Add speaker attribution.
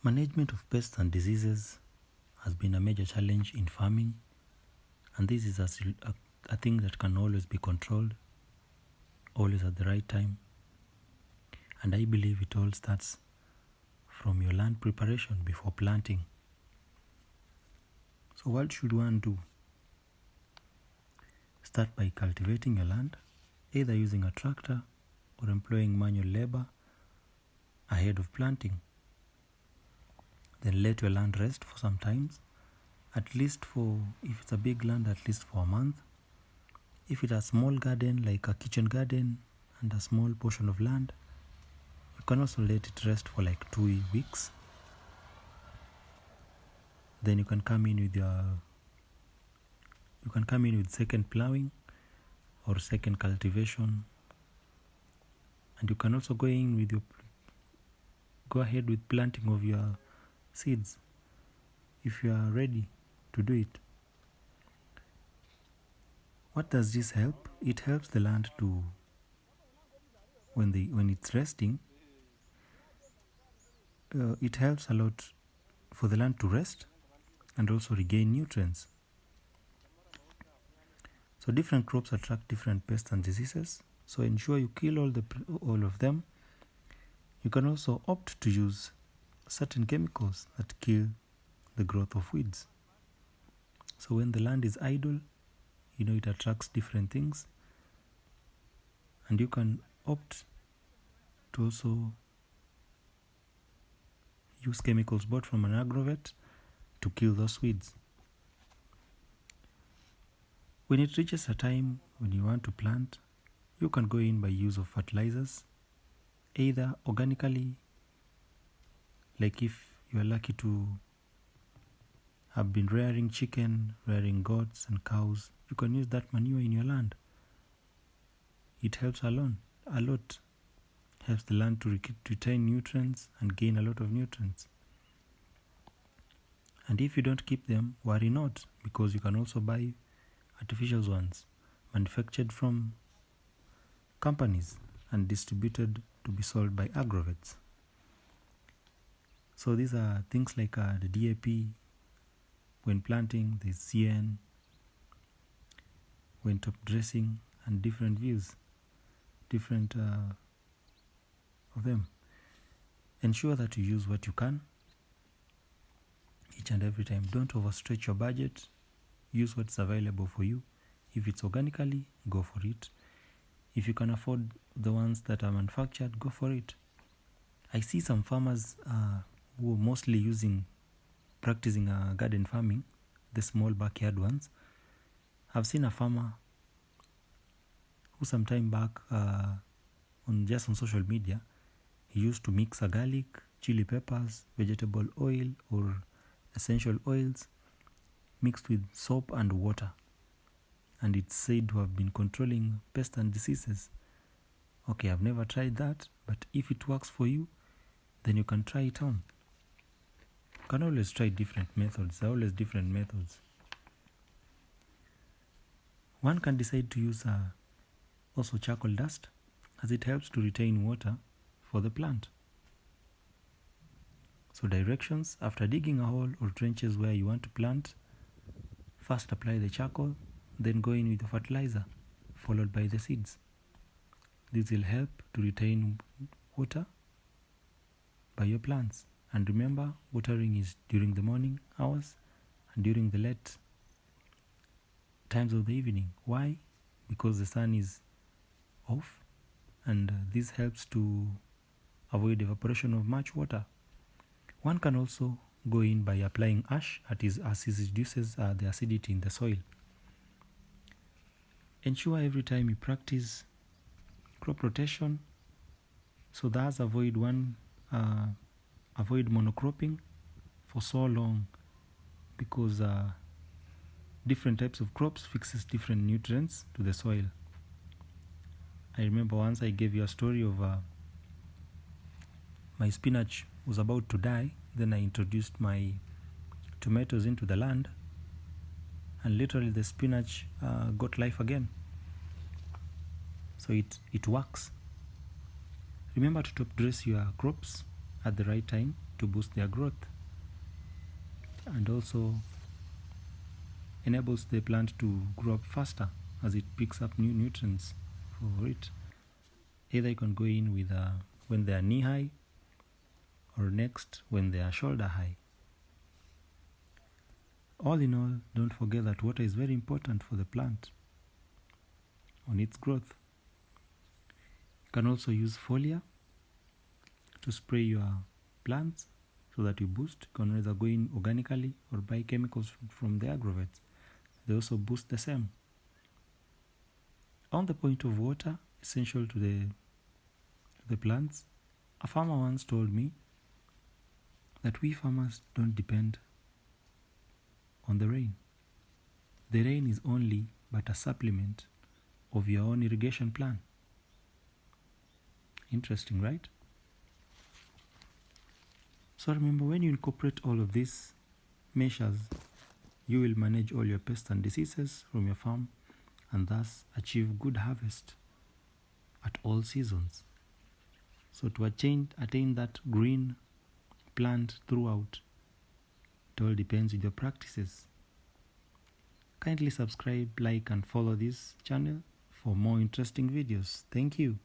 Speaker 1: Management of pests and diseases has been a major challenge in farming, and this is a thing that can always be controlled, always at the right time. And I believe it all starts from your land preparation before planting. So what should one do? Start by cultivating your land, either using a tractor or employing manual labor ahead of planting. Then let your land rest for some time, at least for, if it's a big land, at least for a month. If it's a small garden, like a kitchen garden and a small portion of land, you can also let it rest for like 2 weeks. Then you can come in with second plowing or second cultivation, and you can also go ahead with planting of your seeds if you are ready to do it. What does this help? It helps the land to, when it's resting, it helps a lot for the land to rest and also regain nutrients. So different crops attract different pests and diseases, so ensure you kill all of them. You can also opt to use certain chemicals that kill the growth of weeds. So when the land is idle, it attracts different things, and you can opt to also use chemicals bought from an agrovet to kill those weeds. When it reaches a time when you want to plant, you can go in by use of fertilizers, either organically, like if you are lucky to have been rearing chicken, rearing goats and cows, you can use that manure in your land. It helps a lot. Helps the land to retain nutrients and gain a lot of nutrients. And if you don't keep them, worry not, because you can also buy artificial ones manufactured from companies and distributed to be sold by agrovets. So these are things like the DAP when planting, the CN when top dressing, and different views, different of them. Ensure that you use what you can each and every time. Don't overstretch your budget. Use what's available for you. If it's organically, go for it. If you can afford the ones that are manufactured, go for it. I see some farmers who are mostly practicing garden farming, the small backyard ones. I've seen a farmer who some time back on social media, he used to mix a garlic, chili peppers, vegetable oil or essential oils mixed with soap and water, and it's said to have been controlling pests and diseases. Okay, I've never tried that, but if it works for you, then you can try it on. You can always try different methods. There are always different methods. One can decide to use also charcoal dust, as it helps to retain water for the plant. So directions: after digging a hole or trenches where you want to plant, first apply the charcoal, then go in with the fertilizer, followed by the seeds. This will help to retain water by your plants. And remember, watering is during the morning hours and during the late times of the evening. Why? Because the sun is off, and this helps to avoid evaporation of much water. One can also go in by applying ash, as it reduces the acidity in the soil. Ensure every time you practice crop rotation, so thus avoid monocropping for so long, because different types of crops fixes different nutrients to the soil. I remember once I gave you a story of my spinach was about to die. Then I introduced my tomatoes into the land, and literally the spinach got life again. So it works. Remember to top dress your crops at the right time to to boost their growth, and also enables the plant to grow up faster as it picks up new nutrients for it. Either you can go in with when they are knee high, or next when they are shoulder high. All in all, don't forget that water is very important for the plant on its growth. You can also use foliar to spray your plants so that you boost. You can either go in organically or buy chemicals from the agrovets. They also boost the same. On the point of water, essential to the plants, a farmer once told me that we farmers don't depend on the rain. The rain is only but a supplement of your own irrigation plan. Interesting, right? So remember, when you incorporate all of these measures, you will manage all your pests and diseases from your farm and thus achieve good harvest at all seasons. So to attain that green plant throughout, it all depends with your practices. Kindly subscribe, like, and follow this channel for more interesting videos. Thank you.